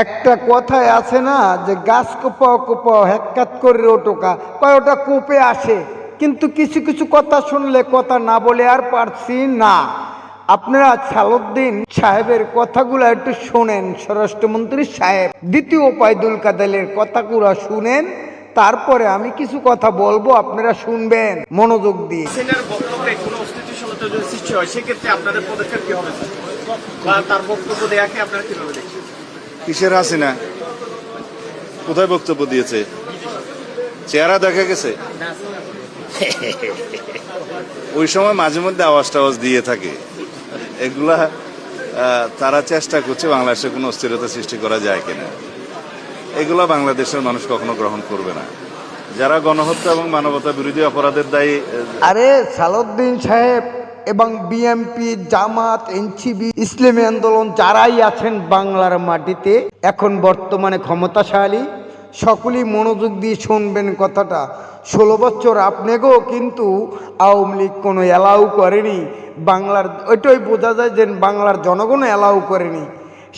একটা কথায় আছে না যে গাছ কোপাও কোপাও হ্যাকাত করে ওটোকা কয় ওটা কোপে আসে, কিন্তু কিছু কিছু কথা শুনলে কথা না বলে আর পারছি না। আপনারা সালাউদ্দিন সাহেবের কথাগুলো একটু শোনেন, স্বরাষ্ট্রমন্ত্রী সাহেব দ্বিতীয় ওবায়দুল কাদেরের কথাগুলো শুনেন, তারপরে আমি কিছু কথা বলবো, আপনারা শুনবেন মনোযোগ দিয়ে। সেনার বক্তব্যে কোনো অস্থিতিশীলতা যদি সৃষ্টি হয় সেক্ষেত্রে আপনাদের পদক্ষেপ কি হবে বা তার বক্তব্য দেয়াকে আপনারা কিভাবে দেখছেন? কিসের হাসিনা কোথায় বক্তব্য দিয়েছে? চেহারা দেখা গেছে? ওই সময় মাঝে মধ্যে আওয়াজ টাওয়াজ দিয়ে থাকে, এগুলা তারা চেষ্টা করছে বাংলাদেশে কোনো অস্থিরতা সৃষ্টি করা যায় কিনা। এগুলা বাংলাদেশের মানুষ কখনো গ্রহণ করবে না। যারা গণহত্যা এবং মানবতা বিরোধী অপরাধের দায়ী। আরে সালাউদ্দিন সাহেব এবং বিএমপি, জামাত, এনসিবি, ইসলামী আন্দোলন যারাই আছেন বাংলার মাটিতে এখন বর্তমানে ক্ষমতাশালী, সকলেই মনোযোগ দিয়ে শুনবেন কথাটা। 16 বছর আপনাকেও কিন্তু আওয়ামী লীগ কোনো অ্যালাউ করেনি বাংলার, ওইটাই বোঝা যায় যে বাংলার জনগণ অ্যালাউ করেনি।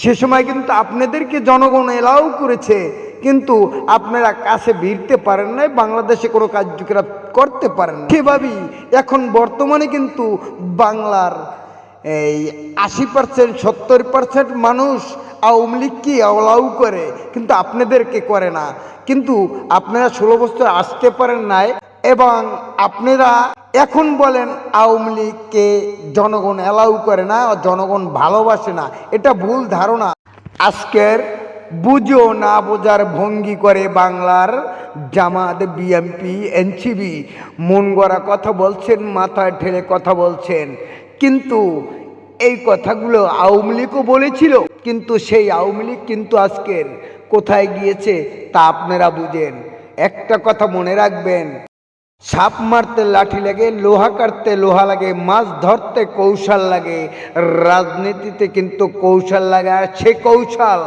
সে সময় কিন্তু আপনাদেরকে জনগণ এলাও করেছে, কিন্তু আপনারা কাছে ভিড়তে পারেন নাই, বাংলাদেশে কোনো কার্যকলাপ করতে পারেন না। সেভাবেই এখন বর্তমানে কিন্তু বাংলার এই 80% 70% মানুষ আওয়ামী লীগকে অ্যালাউ করে, কিন্তু আপনাদেরকে করে না। কিন্তু আপনারা 16 বছর আসতে পারেন নাই এবং আপনারা এখন বলেন আওয়ামী লীগকে জনগণ অ্যালাউ করে না, জনগণ ভালোবাসে না। এটা ভুল ধারণা। আজকের বুঝো না বোঝার ভঙ্গি করে বাংলার জামাত, বিএমপি, এনসিবি মন গড়া কথা বলছেন, মাথায় ঠেলে কথা বলছেন, কিন্তু এই কথাগুলো আওয়ামী লীগও বলেছিল, কিন্তু সেই আওয়ামী লীগ কিন্তু আজকের কোথায় গিয়েছে তা আপনারা বুঝেন। একটা কথা মনে রাখবেন, সাপ মারতে লাঠি লাগে, লোহা কাটতে লোহা লাগে, মাছ ধরতে কৌশল লাগে, রাজনীতিতে কিন্তু কৌশল লাগে। আর সে কৌশল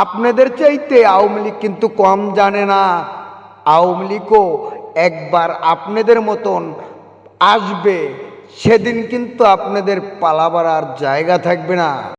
আপনাদের চাইতে আওয়ামী লীগ কিন্তু কম জানে না। আওয়ামী লীগও একবার আপনাদের মতন আসবে, সেদিন কিন্তু আপনাদের পালাবার আর জায়গা থাকবে না।